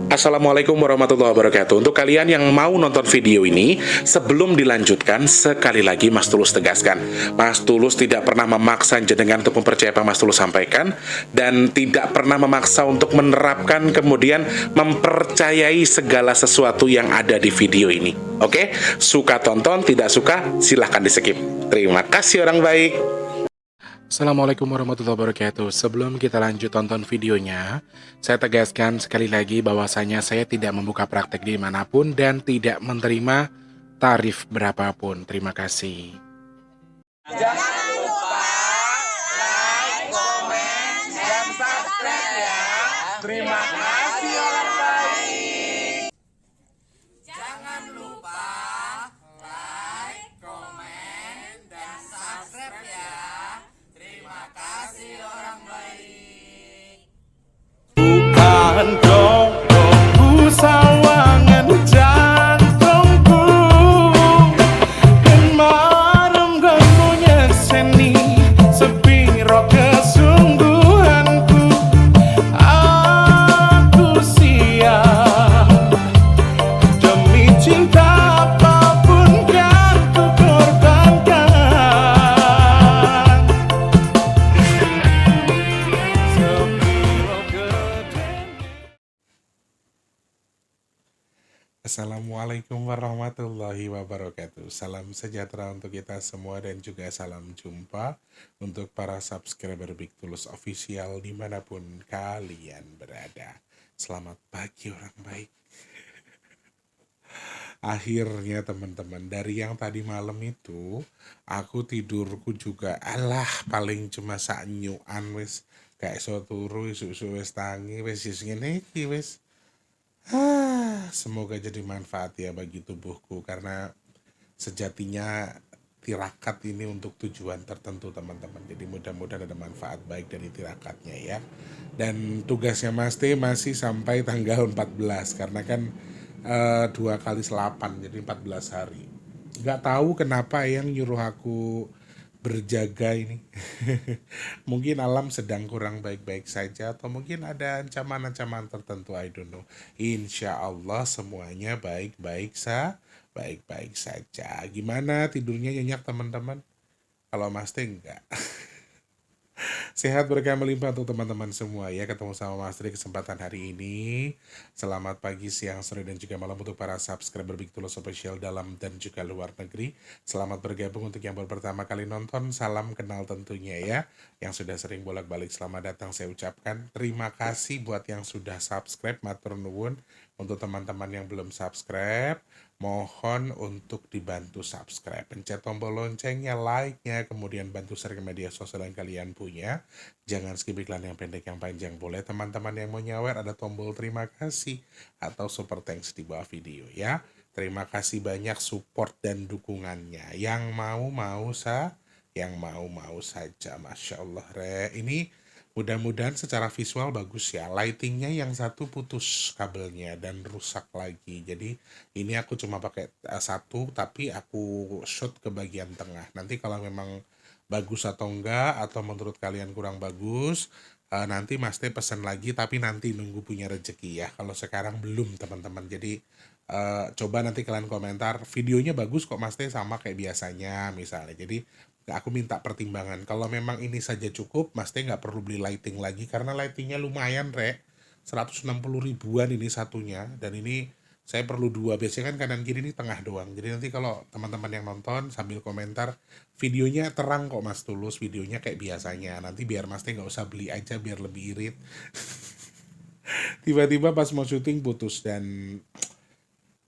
Assalamualaikum warahmatullahi wabarakatuh. Untuk kalian yang mau nonton video ini, sebelum dilanjutkan, sekali lagi Mas Tulus tegaskan, Mas Tulus tidak pernah memaksa jenengan untuk mempercayai apa Mas Tulus sampaikan, dan tidak pernah memaksa untuk menerapkan kemudian mempercayai segala sesuatu yang ada di video ini. Oke? Suka tonton, tidak suka silahkan di skip. Terima kasih orang baik. Assalamualaikum warahmatullahi wabarakatuh. Sebelum kita lanjut tonton videonya, saya tegaskan sekali lagi bahwasanya saya tidak membuka praktek dimanapun dan tidak menerima tarif berapapun. Terima kasih. Jangan lupa like, komen, dan subscribe ya. Terima kasih orang baik. Jangan lupa like, komen, dan subscribe ya. Terima kasih orang baik. Bukan dongku sawangan jantungku dan marem ganggunya seni sepiro kesungguhanku. Aku siap demi cinta apapun kan ku korbankan. Sepiro gedenya. Assalamualaikum warahmatullahi wabarakatuh. Salam sejahtera untuk kita semua dan juga salam jumpa untuk para subscriber Big Tulus Official dimanapun kalian berada. Selamat pagi orang baik. Akhirnya teman-teman, dari yang tadi malam itu aku tidurku juga alah paling cuma sanyuan wis gak iso turu isu-isu wis tangi wis ngene iki wis. Semoga jadi manfaat ya bagi tubuhku karena sejatinya tirakat ini untuk tujuan tertentu teman-teman. Jadi mudah-mudahan ada manfaat baik dari tirakatnya ya. Dan tugasnya Mas T masih sampai tanggal 14 karena kan 2 kali 8 jadi 14 hari. Nggak tahu kenapa yang nyuruh aku berjaga ini. Mungkin alam sedang kurang baik-baik saja atau mungkin ada ancaman-ancaman tertentu, I don't know. Insya Allah semuanya baik-baik saja. Gimana tidurnya nyenyak teman-teman? Kalau Mas Teh enggak. Sehat berkah melimpah untuk teman-teman semua ya. Ketemu sama Mas Tri kesempatan hari ini. Selamat pagi, siang, sore, dan juga malam untuk para subscriber Big Tulus Official dalam dan juga luar negeri. Selamat bergabung untuk yang baru pertama kali nonton. Salam kenal tentunya ya. Yang sudah sering bolak-balik selamat datang saya ucapkan. Terima kasih buat yang sudah subscribe. Matur nuwun. Untuk teman-teman yang belum subscribe, mohon untuk dibantu subscribe, pencet tombol loncengnya, like-nya, kemudian bantu share ke media sosial yang kalian punya. Jangan skip iklan yang pendek yang panjang. Boleh teman-teman yang mau nyawer ada tombol terima kasih atau super thanks di bawah video ya. Terima kasih banyak support dan dukungannya. Yang mau saja, Masya Allah ini mudah-mudahan secara visual bagus ya. Lightingnya yang satu putus kabelnya dan rusak lagi. Jadi ini aku cuma pakai satu tapi aku shoot ke bagian tengah. Nanti kalau memang bagus atau enggak atau menurut kalian kurang bagus, nanti Mas T pesen lagi tapi nanti nunggu punya rezeki ya. Kalau sekarang belum teman-teman. Jadi coba nanti kalian komentar videonya bagus kok Mas T sama kayak biasanya misalnya. Jadi aku minta pertimbangan. Kalau memang ini saja cukup, Mas T nggak perlu beli lighting lagi karena lightingnya lumayan, Rek. 160 ribuan ini satunya dan ini saya perlu dua. Biasanya kan kanan kiri ini tengah doang. Jadi nanti kalau teman-teman yang nonton sambil komentar, videonya terang kok Mas Tulus, videonya kayak biasanya. Nanti biar Mas T nggak usah beli aja biar lebih irit. Tiba-tiba pas mau syuting putus dan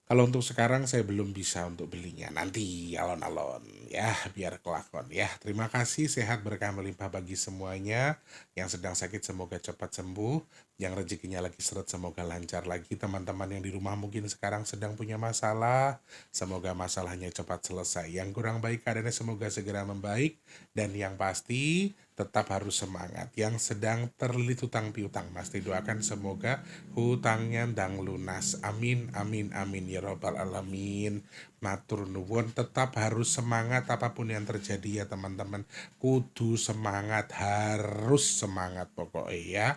kalau untuk sekarang saya belum bisa untuk belinya. Nanti alon-alon ya biar kelakon ya. Terima kasih, sehat berkah melimpah bagi semuanya. Yang sedang sakit semoga cepat sembuh. Yang rezekinya lagi seret semoga lancar lagi. Teman-teman yang di rumah mungkin sekarang sedang punya masalah. Semoga masalahnya cepat selesai. Yang kurang baik keadaannya semoga segera membaik. Dan yang pasti tetap harus semangat. Yang sedang terlilit hutang piutang, Mas doakan semoga hutangnya ndang lunas. Amin, amin, amin ya robbal alamin. Matur nuwun, tetap harus semangat apapun yang terjadi ya teman-teman. Kudu semangat, harus semangat pokoknya ya.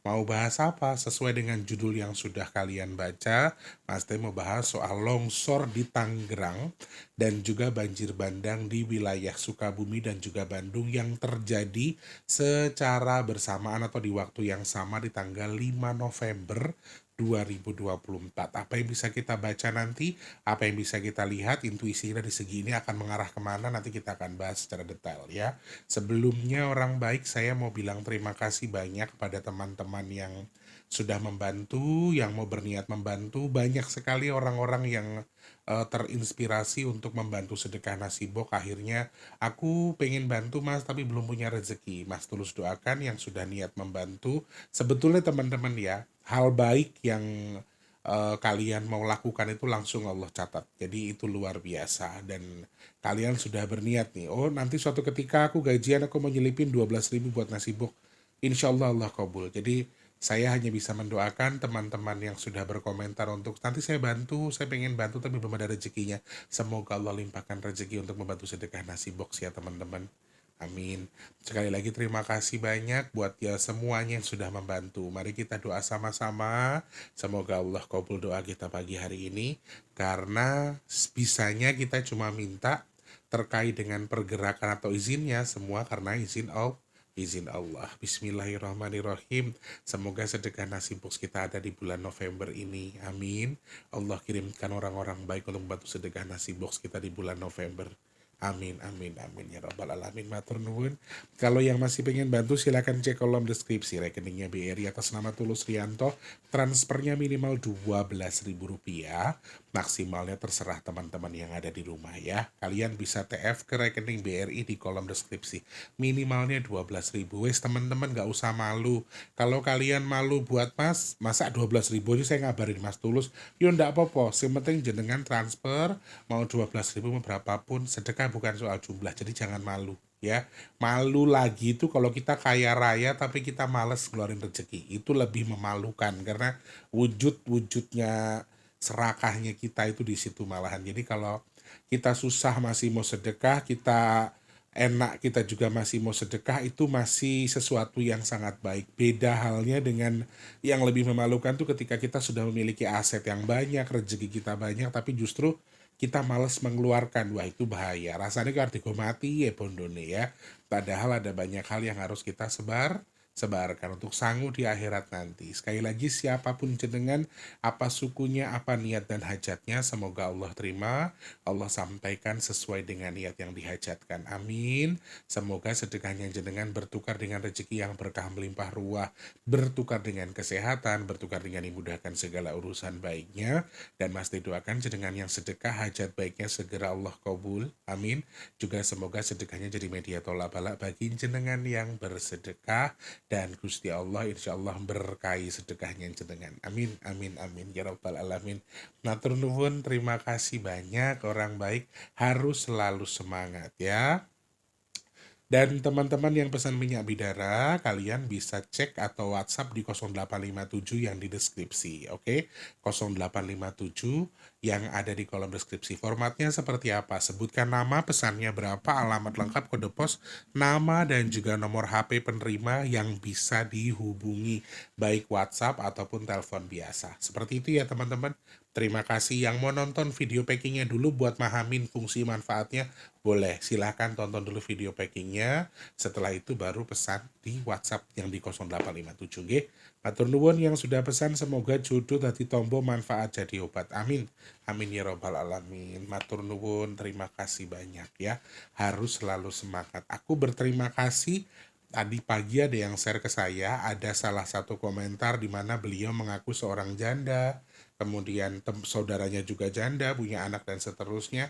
Mau bahas apa? Sesuai dengan judul yang sudah kalian baca, Mas Teh mau bahas soal longsor di Tangerang dan juga banjir bandang di wilayah Sukabumi dan juga Bandung yang terjadi secara bersamaan atau di waktu yang sama di tanggal 5 November 2024. Apa yang bisa kita baca nanti, apa yang bisa kita lihat, intuisi dari segi ini akan mengarah kemana, nanti kita akan bahas secara detail ya. Sebelumnya orang baik, saya mau bilang terima kasih banyak kepada teman-teman yang sudah membantu, yang mau berniat membantu. Banyak sekali orang-orang yang terinspirasi untuk membantu sedekah nasi bok. Akhirnya aku pengen bantu mas tapi belum punya rezeki. Mas tulus doakan yang sudah niat membantu. Sebetulnya teman-teman ya, hal baik yang kalian mau lakukan itu langsung Allah catat. Jadi itu luar biasa dan kalian sudah berniat nih. Oh nanti suatu ketika aku gajian aku mau nyelipin 12.000 buat nasi bok. Insya Allah Allah kabul. Jadi saya hanya bisa mendoakan teman-teman yang sudah berkomentar untuk nanti saya bantu, saya pengen bantu tapi belum ada rezekinya. Semoga Allah limpahkan rezeki untuk membantu sedekah nasi box ya teman-teman. Amin. Sekali lagi terima kasih banyak buat ya semuanya yang sudah membantu. Mari kita doa sama-sama. Semoga Allah kabul doa kita pagi hari ini. Karena bisanya kita cuma minta terkait dengan pergerakan atau izinnya semua karena izin Allah. Bismillahirrahmanirrahim. Semoga sedekah nasi box kita ada di bulan November ini. Amin. Allah kirimkan orang-orang baik untuk membantu sedekah nasi box kita di bulan November. Amin, amin, amin ya rabbal alamin. Matur nuwun. Kalau yang masih pengen bantu silakan cek kolom deskripsi rekeningnya BRI atas nama Tulus Rianto. Transfernya minimal Rp12.000. Maksimalnya terserah teman-teman yang ada di rumah ya. Kalian bisa TF ke rekening BRI di kolom deskripsi. Minimalnya 12.000. Wes teman-teman gak usah malu. Kalau kalian malu buat mas, masa 12.000 aja saya ngabarin Mas Tulus. Yo ndak apa-apa, yang penting jenengan transfer mau 12.000 mau berapapun, sedekah bukan soal jumlah, jadi jangan malu ya. Malu lagi itu kalau kita kaya raya tapi kita males ngeluarin rezeki, itu lebih memalukan karena wujudnya serakahnya kita itu di situ malahan. Jadi kalau kita susah masih mau sedekah, kita enak kita juga masih mau sedekah, itu masih sesuatu yang sangat baik. Beda halnya dengan yang lebih memalukan tuh ketika kita sudah memiliki aset yang banyak, rezeki kita banyak, tapi justru kita malas mengeluarkan. Wah itu bahaya. Rasanya kan artigo mati ya bondone ya. Padahal ada banyak hal yang harus kita sebarkan untuk sangu di akhirat nanti. Sekali lagi siapapun jenengan, apa sukunya, apa niat dan hajatnya, semoga Allah terima, Allah sampaikan sesuai dengan niat yang dihajatkan. Amin. Semoga sedekahnya jenengan bertukar dengan rezeki yang berkah melimpah ruah, bertukar dengan kesehatan, bertukar dengan dimudahkan segala urusan baiknya, dan Mas doakan jenengan yang sedekah hajat baiknya segera Allah kabul. Amin. Juga semoga sedekahnya jadi media tolak balak bagi jenengan yang bersedekah, dan Gusti Allah insya Allah berkahi sedekahnya jenengan. Amin, amin, amin ya rabbal alamin. Matur nuwun, terima kasih banyak orang baik, harus selalu semangat ya. Dan teman-teman yang pesan minyak bidara, kalian bisa cek atau WhatsApp di 0857 yang di deskripsi, oke? 0857 yang ada di kolom deskripsi. Formatnya seperti apa? Sebutkan nama, pesannya berapa, alamat lengkap, kode pos, nama, dan juga nomor HP penerima yang bisa dihubungi, baik WhatsApp ataupun telepon biasa. Seperti itu ya teman-teman. Terima kasih. Yang mau nonton video packingnya dulu buat mahamin fungsi manfaatnya, boleh silahkan tonton dulu video packingnya, setelah itu baru pesan di WhatsApp yang di 0857 nggih. Matur nuwun yang sudah pesan, semoga jodoh tadi tombo manfaat jadi obat. Amin. Amin ya robbal alamin. Matur nuwun, terima kasih banyak ya. Harus selalu semangat. Aku berterima kasih. Tadi pagi ada yang share ke saya, ada salah satu komentar di mana beliau mengaku seorang janda, kemudian saudaranya juga janda, punya anak dan seterusnya,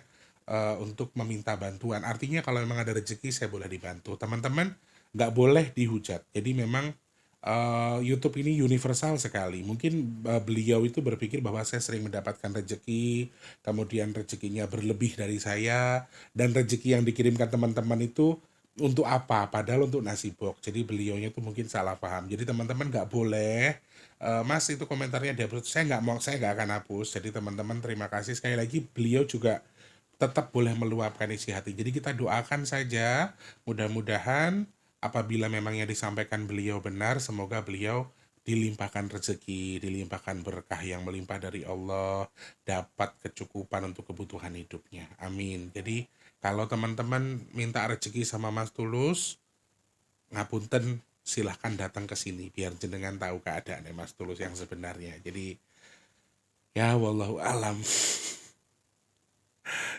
untuk meminta bantuan. Artinya kalau memang ada rezeki saya boleh dibantu. Teman-teman nggak boleh dihujat. Jadi memang YouTube ini universal sekali. Mungkin beliau itu berpikir bahwa saya sering mendapatkan rezeki, kemudian rezekinya berlebih dari saya, dan rezeki yang dikirimkan teman-teman itu untuk apa? Padahal untuk nasi box. Jadi beliaunya itu mungkin salah paham. Jadi teman-teman nggak boleh, Mas itu komentarnya dihapus. Saya nggak akan hapus. Jadi teman-teman terima kasih sekali lagi. Beliau juga tetap boleh meluapkan isi hati. Jadi kita doakan saja, mudah-mudahan apabila memang yang disampaikan beliau benar, semoga beliau dilimpahkan rezeki, dilimpahkan berkah yang melimpah dari Allah, dapat kecukupan untuk kebutuhan hidupnya. Amin. Jadi kalau teman-teman minta rezeki sama Mas Tulus, ngapunten silahkan datang ke sini biar jenengan tahu keadaan Mas Tulus yang sebenarnya. Jadi ya wallahu alam.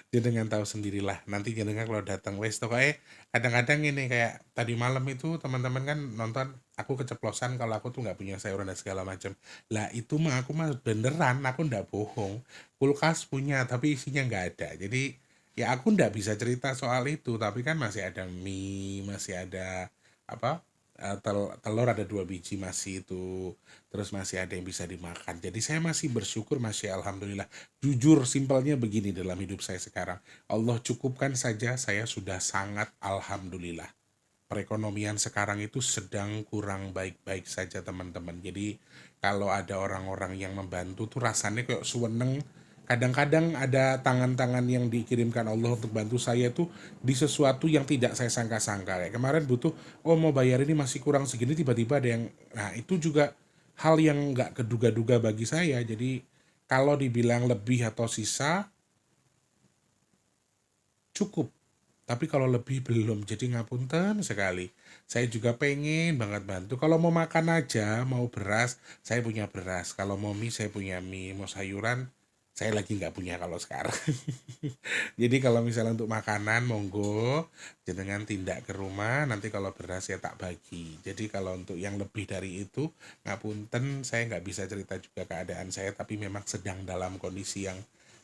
Jenengan tahu sendirilah. Nanti jenengan kalau datang wes pokoknya kadang-kadang ini kayak tadi malam itu teman-teman kan nonton aku keceplosan kalau aku tuh nggak punya sayuran dan segala macam. Lah itu mah aku mah beneran aku nggak bohong. Kulkas punya tapi isinya nggak ada. Jadi ya aku nggak bisa cerita soal itu tapi kan masih ada mie, masih ada apa telur ada 2 biji masih itu, terus masih ada yang bisa dimakan. Jadi saya masih bersyukur, masih alhamdulillah. Jujur simpelnya begini dalam hidup saya sekarang, Allah cukupkan saja saya sudah sangat alhamdulillah. Perekonomian sekarang itu sedang kurang baik-baik saja teman-teman. Jadi kalau ada orang-orang yang membantu tuh rasanya kayak suweneng. Kadang-kadang ada tangan-tangan yang dikirimkan Allah untuk bantu saya tuh di sesuatu yang tidak saya sangka-sangka. Kayak kemarin butuh, oh mau bayar ini masih kurang segini, tiba-tiba ada yang, nah itu juga hal yang nggak keduga-duga bagi saya. Jadi kalau dibilang lebih atau sisa, cukup. Tapi kalau lebih belum, jadi ngapunten sekali. Saya juga pengen banget bantu. Kalau mau makan aja, mau beras, saya punya beras. Kalau mau mie, saya punya mie. Mau sayuran, saya lagi nggak punya kalau sekarang. Jadi kalau misalnya untuk makanan, monggo, jenengan tindak ke rumah, nanti kalau beras ya tak bagi. Jadi kalau untuk yang lebih dari itu, ngapunten, saya nggak bisa cerita juga keadaan saya, tapi memang sedang dalam kondisi yang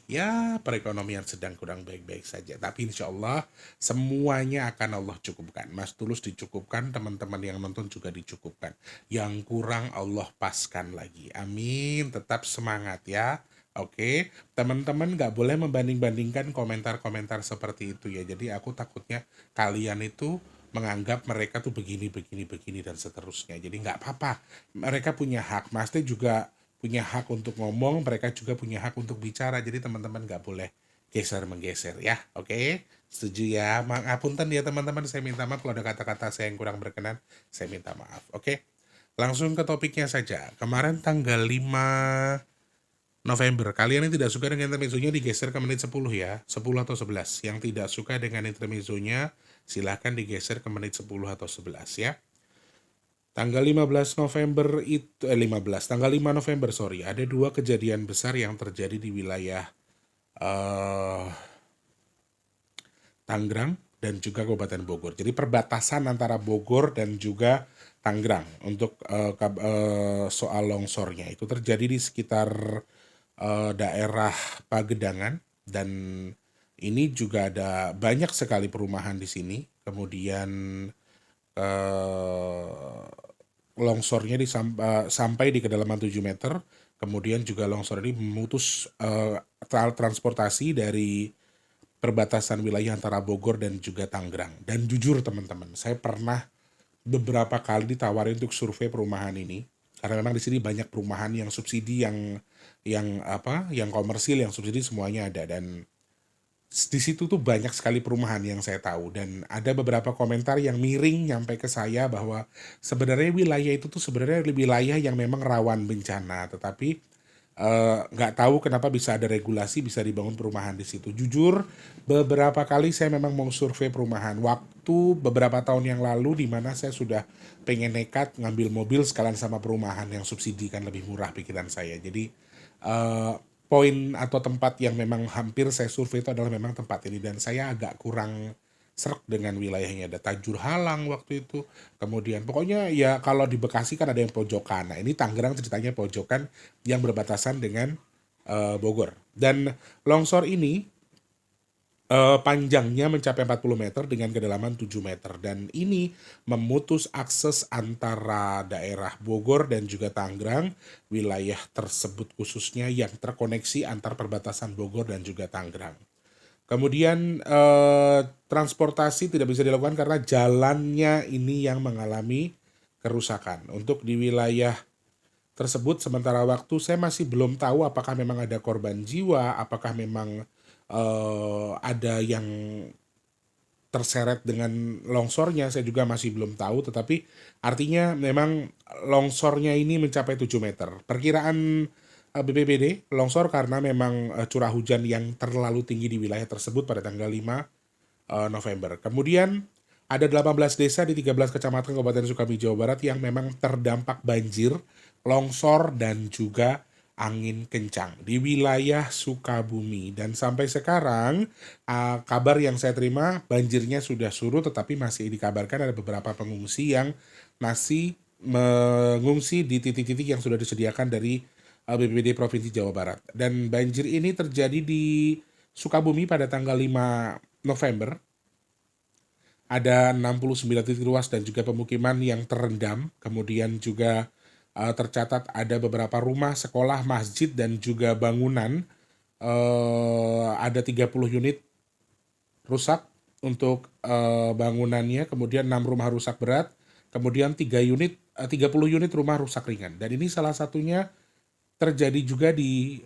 ya perekonomian sedang kurang baik-baik saja. Tapi insya Allah semuanya akan Allah cukupkan. Mas Tulus dicukupkan, teman-teman yang nonton juga dicukupkan. Yang kurang Allah paskan lagi. Amin. Tetap semangat ya. Oke, teman-teman nggak boleh membanding-bandingkan komentar-komentar seperti itu ya. Jadi aku takutnya kalian itu menganggap mereka tuh begini, begini, begini dan seterusnya. Jadi nggak apa-apa. Mereka punya hak. Mas Teh juga punya hak untuk ngomong, mereka juga punya hak untuk bicara. Jadi teman-teman nggak boleh geser-menggeser ya. Oke, setuju ya. Ngapunten ya teman-teman, saya minta maaf kalau ada kata-kata saya yang kurang berkenan. Saya minta maaf. Oke, langsung ke topiknya saja. Kemarin tanggal 5 November, kalian yang tidak suka dengan intermezzonya digeser ke menit 10 ya, 10 atau 11. Yang tidak suka dengan intermezzonya silahkan digeser ke menit 10 atau 11 ya. Tanggal 15 November itu, 15, tanggal 5 November sorry, ada 2 kejadian besar yang terjadi di wilayah Tangerang dan juga Kabupaten Bogor. Jadi perbatasan antara Bogor dan juga Tangerang untuk soal longsornya. Itu terjadi di sekitar daerah Pagedangan dan ini juga ada banyak sekali perumahan di sini. Kemudian longsornya sampai di kedalaman 7 meter. Kemudian juga longsor ini memutus transportasi dari perbatasan wilayah antara Bogor dan juga Tangerang. Dan jujur teman-teman, saya pernah beberapa kali ditawarin untuk survei perumahan ini. Karena memang di sini banyak perumahan yang subsidi, yang komersil, yang subsidi semuanya ada. Dan di situ tuh banyak sekali perumahan yang saya tahu, dan ada beberapa komentar yang miring nyampe ke saya bahwa sebenarnya wilayah itu tuh sebenarnya wilayah yang memang rawan bencana, tetapi nggak tahu kenapa bisa ada regulasi, bisa dibangun perumahan di situ. Jujur beberapa kali saya memang mau survei perumahan waktu beberapa tahun yang lalu, di mana saya sudah pengen nekat ngambil mobil sekalian sama perumahan yang subsidi, kan lebih murah pikiran saya. Jadi poin atau tempat yang memang hampir saya survei itu adalah memang tempat ini, dan saya agak kurang serak dengan wilayahnya. Ada Tajur Halang waktu itu, kemudian pokoknya ya kalau di Bekasi kan ada yang pojokan. Nah ini Tangerang ceritanya pojokan yang berbatasan dengan Bogor. Dan longsor ini panjangnya mencapai 40 meter dengan kedalaman 7 meter, dan ini memutus akses antara daerah Bogor dan juga Tangerang, wilayah tersebut khususnya yang terkoneksi antar perbatasan Bogor dan juga Tangerang. Kemudian transportasi tidak bisa dilakukan karena jalannya ini yang mengalami kerusakan. Untuk di wilayah tersebut sementara waktu saya masih belum tahu apakah memang ada korban jiwa, apakah memang ada yang terseret dengan longsornya saya juga masih belum tahu, tetapi artinya memang longsornya ini mencapai 7 meter. Perkiraan BPBD longsor karena memang curah hujan yang terlalu tinggi di wilayah tersebut pada tanggal 5 November. Kemudian ada 18 desa di 13 kecamatan Kabupaten Sukabumi, Jawa Barat yang memang terdampak banjir, longsor, dan juga angin kencang di wilayah Sukabumi. Dan sampai sekarang kabar yang saya terima banjirnya sudah surut, tetapi masih dikabarkan ada beberapa pengungsi yang masih mengungsi di titik-titik yang sudah disediakan dari BPBD Provinsi Jawa Barat. Dan banjir ini terjadi di Sukabumi pada tanggal 5 November. Ada 69 titik ruas dan juga pemukiman yang terendam. Kemudian juga tercatat ada beberapa rumah, sekolah, masjid, dan juga bangunan. Ada 30 unit rusak untuk bangunannya, kemudian 6 rumah rusak berat, kemudian 30 unit rumah rusak ringan. Dan ini salah satunya terjadi juga di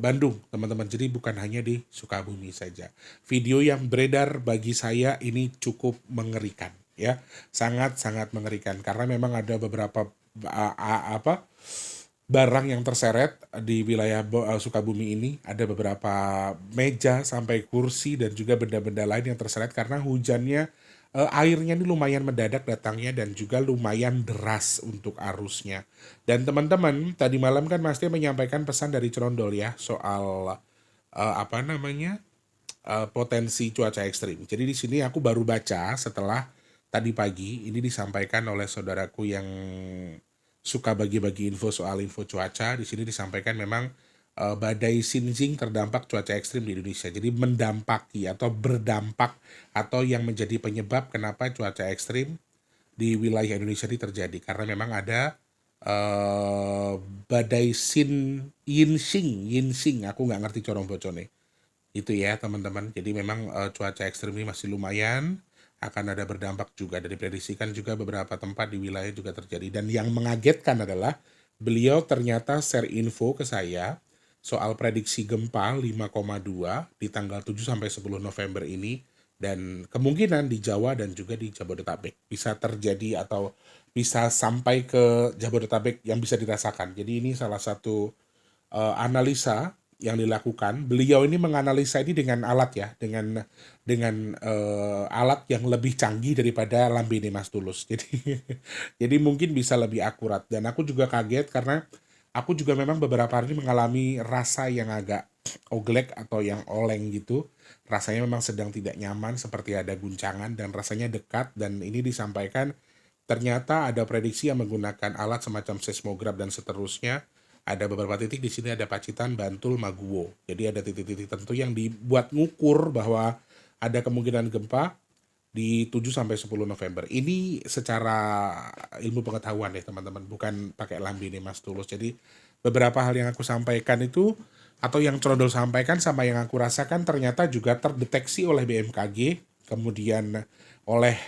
Bandung, teman-teman. Jadi bukan hanya di Sukabumi saja. Video yang beredar bagi saya ini cukup mengerikan, ya, sangat-sangat mengerikan karena memang ada beberapa barang yang terseret di wilayah Sukabumi ini. Ada beberapa meja sampai kursi dan juga benda-benda lain yang terseret karena hujannya, airnya ini lumayan mendadak datangnya dan juga lumayan deras untuk arusnya. Dan teman-teman, tadi malam kan Mas Tia menyampaikan pesan dari Cerondol ya soal potensi cuaca ekstrim. Jadi di sini aku baru baca setelah tadi pagi ini disampaikan oleh saudaraku yang suka bagi-bagi info soal info cuaca. Di sini disampaikan memang badai Xinjing terdampak cuaca ekstrim di Indonesia. Jadi mendampaki atau berdampak atau yang menjadi penyebab kenapa cuaca ekstrim di wilayah Indonesia ini terjadi. Karena memang ada badai Yinsing, aku nggak ngerti corong bocone. Itu ya teman-teman. Jadi memang cuaca ekstrim ini masih lumayan, akan ada berdampak juga. Dan diprediksikan juga beberapa tempat di wilayah juga terjadi. Dan yang mengagetkan adalah beliau ternyata share info ke saya soal prediksi gempa 5,2 di tanggal 7 sampai 10 November ini. Dan kemungkinan di Jawa dan juga di Jabodetabek bisa terjadi atau bisa sampai ke Jabodetabek yang bisa dirasakan. Jadi ini salah satu analisa yang dilakukan. Beliau ini menganalisa ini dengan alat ya, dengan alat yang lebih canggih daripada Lambene Mas Tulus. Jadi mungkin bisa lebih akurat. Dan aku juga kaget karena aku juga memang beberapa hari ini mengalami rasa yang agak oglek atau yang oleng gitu. Rasanya memang sedang tidak nyaman, seperti ada guncangan dan rasanya dekat. Dan ini disampaikan ternyata ada prediksi yang menggunakan alat semacam seismograf dan seterusnya. Ada beberapa titik di sini, ada Pacitan, Bantul, Maguwo. Jadi ada titik-titik tertentu yang dibuat ngukur bahwa ada kemungkinan gempa di 7 sampai 10 November. Ini secara ilmu pengetahuan ya teman-teman, bukan pakai Lambene Mas Tulus. Jadi beberapa hal yang aku sampaikan itu atau yang Cerondol sampaikan sama yang aku rasakan ternyata juga terdeteksi oleh BMKG, kemudian oleh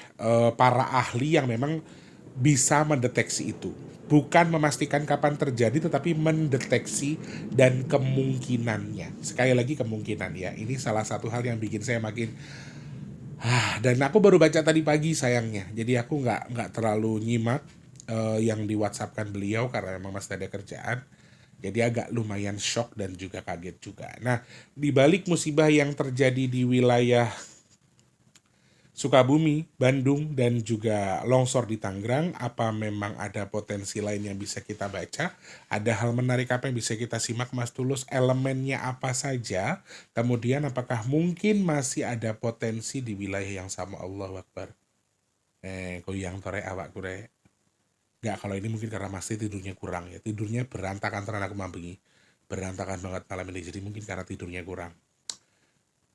para ahli yang memang bisa mendeteksi itu. Bukan memastikan kapan terjadi, tetapi mendeteksi dan kemungkinannya. Sekali lagi kemungkinan ya. Ini salah satu hal yang bikin saya makin dan aku baru baca tadi pagi sayangnya. Jadi aku nggak terlalu nyimak yang di WhatsApp-kan beliau karena memang masih ada kerjaan. Jadi agak lumayan shock dan juga kaget juga. Nah, di balik musibah yang terjadi di wilayah Sukabumi, Bandung, dan juga longsor di Tangerang, apa memang ada potensi lain yang bisa kita baca? Ada hal menarik apa yang bisa kita simak Mas Tulus? Elemennya apa saja? Kemudian apakah mungkin masih ada potensi di wilayah yang sama? Allahu Akbar. Goyang tore awak kure. Nggak, kalau ini mungkin karena masih tidurnya kurang ya. Tidurnya berantakan tenan aku mambengi. Berantakan banget malam ini, jadi mungkin karena tidurnya kurang.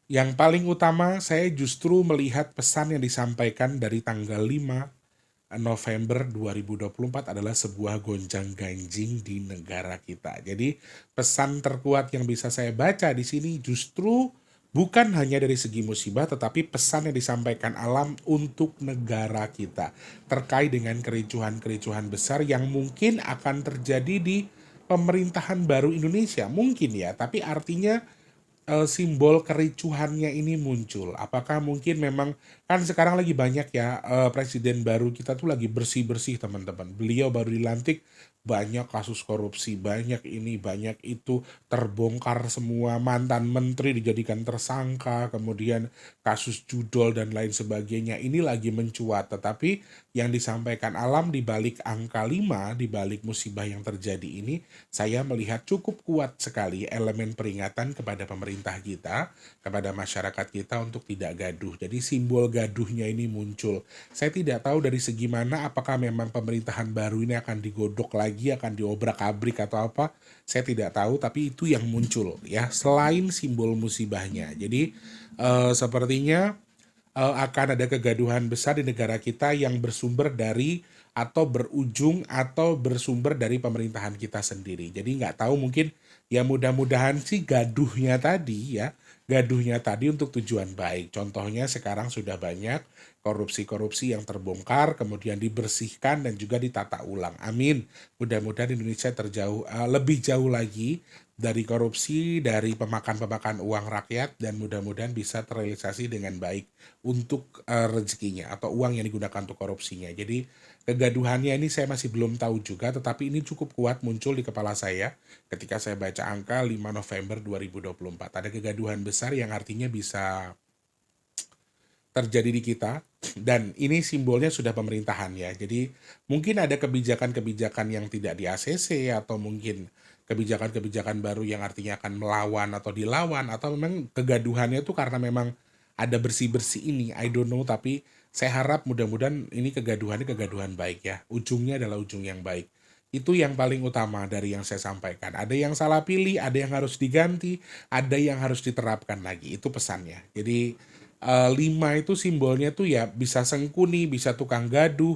Yang paling utama saya justru melihat pesan yang disampaikan dari tanggal 5 November 2024 adalah sebuah gonjang-ganjing di negara kita. Jadi pesan terkuat yang bisa saya baca di sini justru bukan hanya dari segi musibah, tetapi pesan yang disampaikan alam untuk negara kita terkait dengan kericuhan-kericuhan besar yang mungkin akan terjadi di pemerintahan baru Indonesia. Mungkin ya, tapi artinya simbol kericuhannya ini muncul? Apakah mungkin memang kan sekarang lagi banyak ya, presiden baru kita tuh lagi bersih-bersih teman-teman. Beliau baru dilantik, banyak kasus korupsi, banyak ini, banyak itu, terbongkar semua, mantan menteri dijadikan tersangka, kemudian kasus judol dan lain sebagainya. Ini lagi mencuat, tetapi yang disampaikan Alam di balik angka 5, di balik musibah yang terjadi ini, saya melihat cukup kuat sekali elemen peringatan kepada pemerintah kita, kepada masyarakat kita untuk tidak gaduh. Jadi simbol gaduhnya ini muncul. Saya tidak tahu dari segi mana, apakah memang pemerintahan baru ini akan digodok lagi, akan diobrak-abrik atau apa. Saya tidak tahu, tapi itu yang muncul ya, selain simbol musibahnya. Jadi sepertinya akan ada kegaduhan besar di negara kita yang bersumber dari atau berujung atau bersumber dari pemerintahan kita sendiri. Jadi nggak tahu, mungkin ya mudah-mudahan sih gaduhnya tadi untuk tujuan baik. Contohnya sekarang sudah banyak korupsi-korupsi yang terbongkar, kemudian dibersihkan dan juga ditata ulang. Amin. Mudah-mudahan Indonesia lebih jauh lagi dari korupsi, dari pemakan-pemakan uang rakyat, dan mudah-mudahan bisa terrealisasi dengan baik untuk rezekinya atau uang yang digunakan untuk korupsinya. Jadi kegaduhannya ini saya masih belum tahu juga, tetapi ini cukup kuat muncul di kepala saya ketika saya baca angka 5 November 2024. Ada kegaduhan besar yang artinya bisa terjadi di kita, dan ini simbolnya sudah pemerintahan ya. Jadi mungkin ada kebijakan-kebijakan yang tidak di ACC, atau mungkin kebijakan-kebijakan baru yang artinya akan melawan atau dilawan, atau memang kegaduhannya itu karena memang ada bersih-bersih ini, I don't know, tapi saya harap mudah-mudahan ini kegaduhan baik ya. Ujungnya adalah ujung yang baik. Itu yang paling utama dari yang saya sampaikan. Ada yang salah pilih, ada yang harus diganti, ada yang harus diterapkan lagi. Itu pesannya. Jadi 5 itu simbolnya tuh ya bisa sengkuni, bisa tukang gaduh,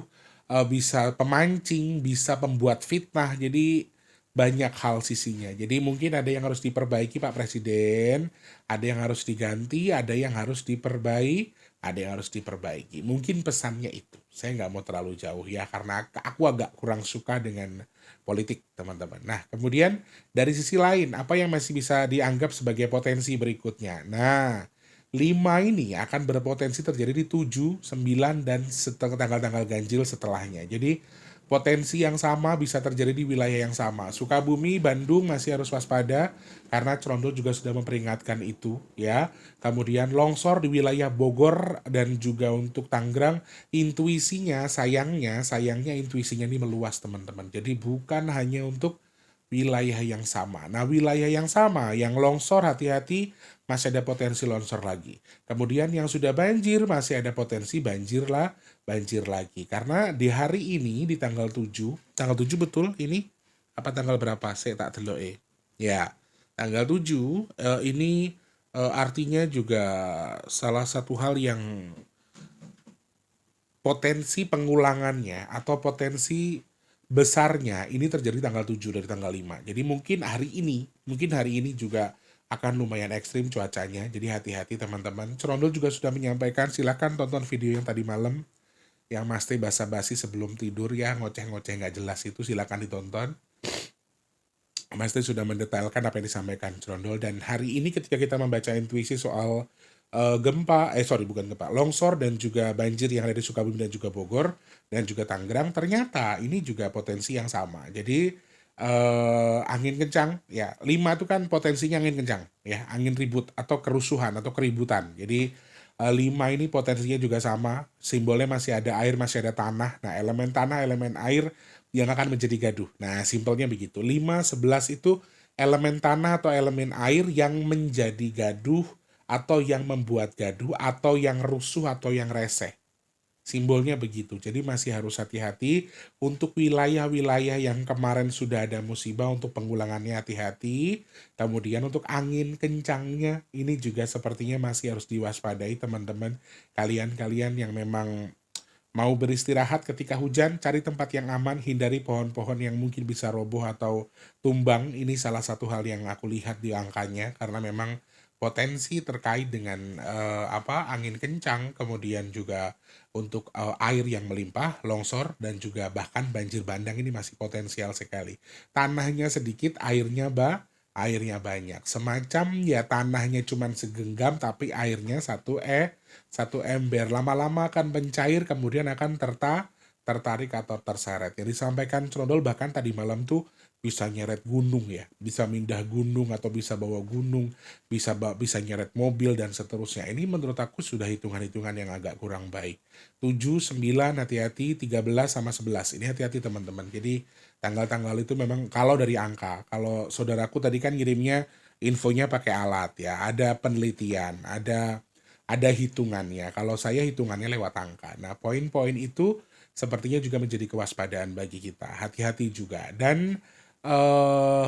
bisa pemancing, bisa pembuat fitnah. Jadi banyak hal sisinya. Jadi mungkin ada yang harus diperbaiki Pak Presiden, ada yang harus diganti, ada yang harus diperbaiki, ada yang harus diperbaiki. Mungkin pesannya itu. Saya nggak mau terlalu jauh ya, karena aku agak kurang suka dengan politik teman-teman. Nah, kemudian dari sisi lain, apa yang masih bisa dianggap sebagai potensi berikutnya? Nah, 5 ini akan berpotensi terjadi di 7, 9, dan tanggal-tanggal ganjil setelahnya. Jadi potensi yang sama bisa terjadi di wilayah yang sama. Sukabumi, Bandung masih harus waspada karena Trondol juga sudah memperingatkan itu ya. Kemudian longsor di wilayah Bogor dan juga untuk Tangerang, sayangnya intuisinya ini meluas teman-teman. Jadi bukan hanya untuk wilayah yang sama. Nah, wilayah yang sama, yang longsor hati-hati, masih ada potensi longsor lagi. Kemudian yang sudah banjir, masih ada potensi banjir lagi. Karena di hari ini, di tanggal 7 betul ini? Apa tanggal berapa? Saya tak teloe. Ya, tanggal 7 ini artinya juga salah satu hal yang potensi pengulangannya atau potensi besarnya ini terjadi tanggal 7 dari tanggal 5. Jadi mungkin hari ini juga akan lumayan ekstrim cuacanya. Jadi hati-hati teman-teman. Cerondol juga sudah menyampaikan, silakan tonton video yang tadi malam yang Mas Teh basa-basi sebelum tidur ya, ngoceh-ngoceh nggak jelas itu, silakan ditonton. Mas Teh sudah mendetailkan apa yang disampaikan Cerondol, dan hari ini ketika kita membaca intuisi soal longsor dan juga banjir yang ada di Sukabumi dan juga Bogor dan juga Tangerang, ternyata ini juga potensi yang sama. Jadi angin kencang ya, 5 itu kan potensinya angin kencang ya, angin ribut atau kerusuhan atau keributan. Jadi 5 ini potensinya juga sama, simbolnya masih ada air, masih ada tanah. Nah, elemen tanah, elemen air yang akan menjadi gaduh. Nah, simpelnya begitu. 5, 11 itu elemen tanah atau elemen air yang menjadi gaduh, atau yang membuat gaduh, atau yang rusuh, atau yang reseh. Simbolnya begitu. Jadi masih harus hati-hati untuk wilayah-wilayah yang kemarin sudah ada musibah, untuk pengulangannya hati-hati. Kemudian untuk angin kencangnya ini juga sepertinya masih harus diwaspadai teman-teman. Kalian-kalian yang memang mau beristirahat ketika hujan, cari tempat yang aman, hindari pohon-pohon yang mungkin bisa roboh atau tumbang. Ini salah satu hal yang aku lihat di angkanya, karena memang potensi terkait dengan angin kencang, kemudian juga untuk air yang melimpah, longsor, dan juga bahkan banjir bandang ini masih potensial sekali. Tanahnya sedikit, airnya banyak. Semacam ya tanahnya cuman segenggam tapi airnya satu ember. Lama-lama akan mencair kemudian akan tertarik atau terseret. Yang disampaikan Trondol bahkan tadi malam tuh bisa nyeret gunung ya, bisa mindah gunung atau bisa bawa gunung, bisa nyeret mobil dan seterusnya. Ini menurut aku sudah hitungan-hitungan yang agak kurang baik. 7, 9 hati-hati, 13 sama 11. Ini hati-hati teman-teman. Jadi tanggal-tanggal itu memang kalau dari angka, kalau saudaraku tadi kan ngirimnya infonya pakai alat ya, ada penelitian, ada hitungannya. Kalau saya hitungannya lewat angka. Nah, poin-poin itu sepertinya juga menjadi kewaspadaan bagi kita. Hati-hati juga. Dan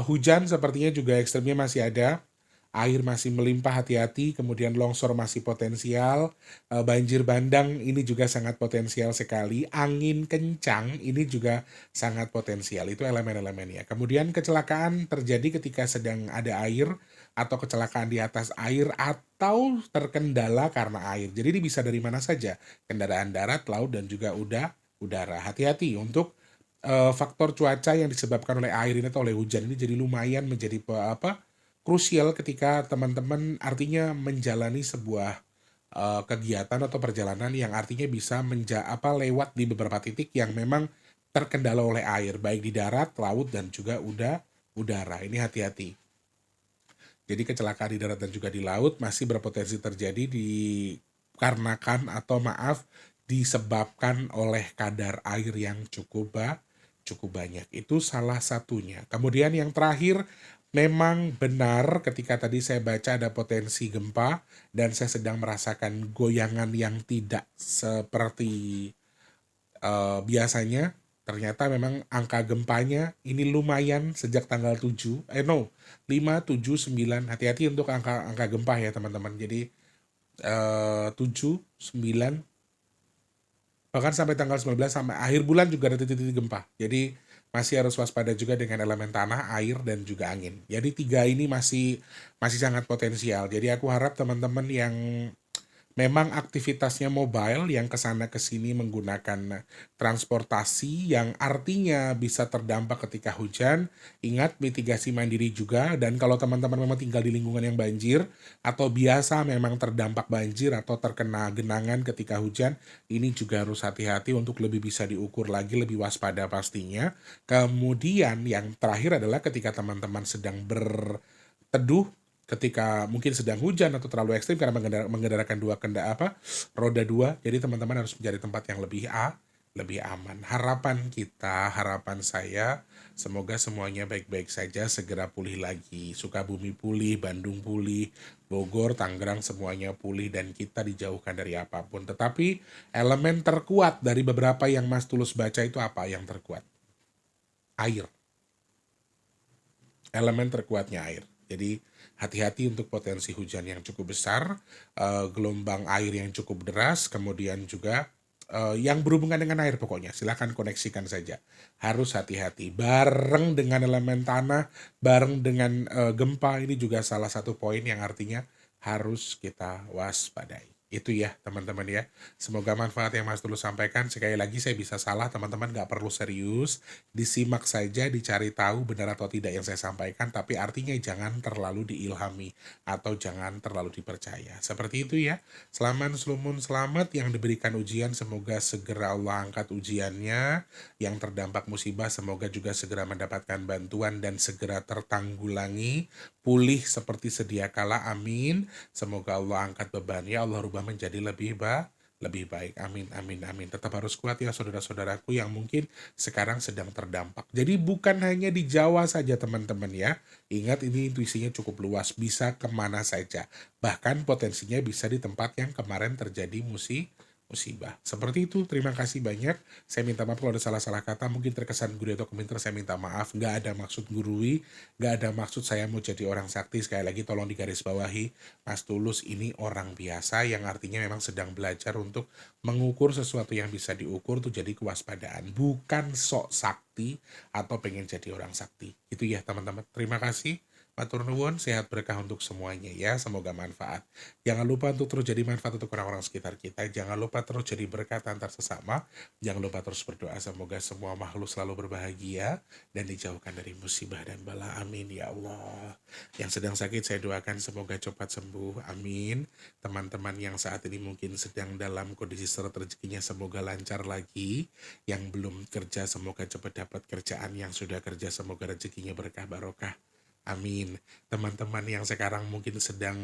hujan sepertinya juga ekstremnya masih ada. Air masih melimpah, hati-hati. Kemudian longsor masih potensial. Banjir bandang ini juga sangat potensial sekali. Angin kencang ini juga sangat potensial. Itu elemen-elemennya. Kemudian kecelakaan terjadi ketika sedang ada air atau kecelakaan di atas air atau terkendala karena air. Jadi ini bisa dari mana saja. Kendaraan darat, laut, dan juga udara. Hati-hati untuk faktor cuaca yang disebabkan oleh air ini atau oleh hujan ini jadi lumayan menjadi krusial ketika teman-teman artinya menjalani sebuah kegiatan atau perjalanan yang artinya bisa lewat di beberapa titik yang memang terkendala oleh air baik di darat, laut, dan juga udara. Ini hati-hati. Jadi kecelakaan di darat dan juga di laut masih berpotensi terjadi dikarenakan atau disebabkan oleh kadar air yang cukup banyak. Itu salah satunya. Kemudian yang terakhir, memang benar ketika tadi saya baca ada potensi gempa dan saya sedang merasakan goyangan yang tidak seperti biasanya. Ternyata memang angka gempanya ini lumayan sejak tanggal 7, 5, 7, 9. Hati-hati untuk angka gempa ya teman-teman. Jadi 7, 9, bahkan sampai tanggal 19 sampai akhir bulan juga ada titik-titik gempa. Jadi masih harus waspada juga dengan elemen tanah, air, dan juga angin. Jadi 3 ini masih sangat potensial. Jadi aku harap teman-teman yang memang aktivitasnya mobile yang kesana kesini menggunakan transportasi yang artinya bisa terdampak ketika hujan, ingat mitigasi mandiri juga. Dan kalau teman-teman memang tinggal di lingkungan yang banjir atau biasa memang terdampak banjir atau terkena genangan ketika hujan, ini juga harus hati-hati untuk lebih bisa diukur lagi, lebih waspada pastinya. Kemudian yang terakhir adalah ketika teman-teman sedang berteduh, ketika mungkin sedang hujan atau terlalu ekstrim karena mengendaraan roda 2, jadi teman-teman harus mencari tempat yang lebih aman. Harapan kita, harapan saya, semoga semuanya baik-baik saja, segera pulih lagi. Sukabumi pulih, Bandung pulih, Bogor, Tangerang semuanya pulih, dan kita dijauhkan dari apapun. Tetapi elemen terkuat dari beberapa yang Mas Tulus baca itu apa yang terkuat? Air. Elemen terkuatnya air. Jadi hati-hati untuk potensi hujan yang cukup besar, gelombang air yang cukup deras, kemudian juga yang berhubungan dengan air pokoknya. Silahkan koneksikan saja. Harus hati-hati. Bareng dengan elemen tanah, bareng dengan gempa, ini juga salah satu poin yang artinya harus kita waspadai. Itu ya teman-teman ya. Semoga manfaat yang Mas Tulus sampaikan. Sekali lagi saya bisa salah, teman-teman gak perlu serius. Disimak saja, dicari tahu benar atau tidak yang saya sampaikan. Tapi artinya jangan terlalu diilhami atau jangan terlalu dipercaya. Seperti itu ya. Selamat yang diberikan ujian. Semoga segera Allah angkat ujiannya. Yang terdampak musibah semoga juga segera mendapatkan bantuan dan segera tertanggulangi. Pulih seperti sedia kala, amin. Semoga Allah angkat bebannya, Allah rubah menjadi lebih baik, amin. Tetap harus kuat ya saudara-saudaraku yang mungkin sekarang sedang terdampak. Jadi bukan hanya di Jawa saja teman-teman ya. Ingat ini intuisinya cukup luas, bisa kemana saja. Bahkan potensinya bisa di tempat yang kemarin terjadi musibah. Seperti itu, terima kasih banyak. Saya minta maaf kalau ada salah-salah kata, mungkin terkesan gurui atau komentar, saya minta maaf. Nggak ada maksud gurui, nggak ada maksud saya mau jadi orang sakti. Sekali lagi tolong digarisbawahi, Mas Tulus ini orang biasa yang artinya memang sedang belajar untuk mengukur sesuatu yang bisa diukur tuh jadi kewaspadaan. Bukan sok sakti atau pengen jadi orang sakti. Itu ya teman-teman, terima kasih. Matur nuwun, sehat berkah untuk semuanya ya, semoga manfaat. Jangan lupa untuk terus jadi manfaat untuk orang-orang sekitar kita. Jangan lupa terus jadi berkat antar sesama. Jangan lupa terus berdoa semoga semua makhluk selalu berbahagia dan dijauhkan dari musibah dan bala. Amin ya Allah. Yang sedang sakit saya doakan semoga cepat sembuh, amin. Teman-teman yang saat ini mungkin sedang dalam kondisi seret rezekinya semoga lancar lagi. Yang belum kerja semoga cepat dapat kerjaan, yang sudah kerja semoga rezekinya berkah barokah. Amin. Teman-teman yang sekarang mungkin sedang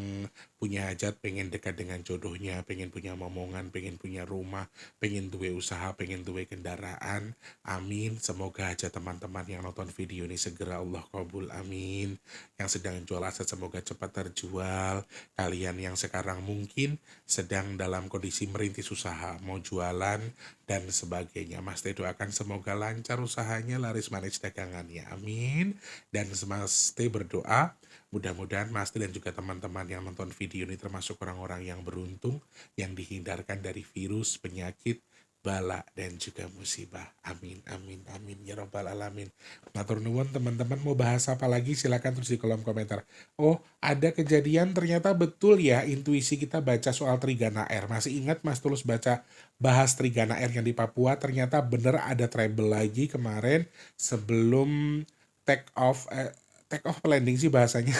punya hajat, pengen dekat dengan jodohnya, pengen punya momongan, pengen punya rumah, pengen duwe usaha, pengen duwe kendaraan. Amin. Semoga aja teman-teman yang nonton video ini segera Allah kabul. Amin. Yang sedang jual aset semoga cepat terjual. Kalian yang sekarang mungkin sedang dalam kondisi merintis usaha, mau jualan dan sebagainya. Mas Teh doakan semoga lancar usahanya, laris manis dagangannya. Amin. Dan Mas Teh berdoa mudah-mudahan Mas Teh dan juga teman-teman yang nonton video ini termasuk orang-orang yang beruntung, yang dihindarkan dari virus, penyakit, bala dan juga musibah. Amin, amin, amin ya robbal alamin. Matur nuwun teman-teman, mau bahas apa lagi silakan tulis di kolom komentar. Oh, ada kejadian ternyata betul ya intuisi kita baca soal Trigana Air. Masih ingat Mas Tulus baca bahas Trigana Air yang di Papua, ternyata bener ada trouble lagi kemarin sebelum take off landing sih bahasanya.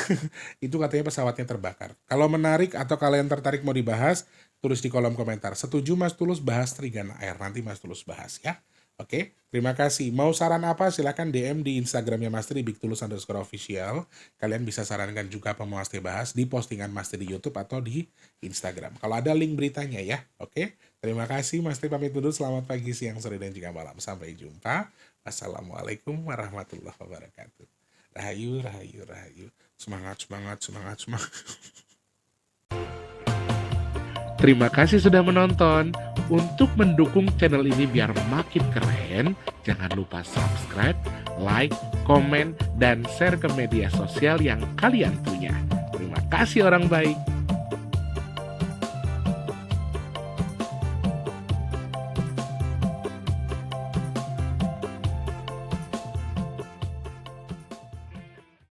Itu katanya pesawatnya terbakar. Kalau menarik atau kalian tertarik mau dibahas, tulis di kolom komentar. Setuju Mas Tulus bahas Trigana Air, nanti Mas Tulus bahas ya. Oke, terima kasih. Mau saran apa silahkan DM di Instagramnya Mas Teh di @bigtulus_official. Kalian bisa sarankan juga apa mau Mas Teh bahas di postingan Mas Teh di YouTube atau di Instagram. Kalau ada link beritanya ya. Oke, terima kasih Mas Teh pamit dulu. Selamat pagi, siang, sore, dan juga malam. Sampai jumpa. Wassalamualaikum warahmatullahi wabarakatuh. Rahayu, rahayu, rahayu. Semangat, semangat, semangat, semangat. Terima kasih sudah menonton. Untuk mendukung channel ini biar makin keren, jangan lupa subscribe, like, komen, dan share ke media sosial yang kalian punya. Terima kasih orang baik.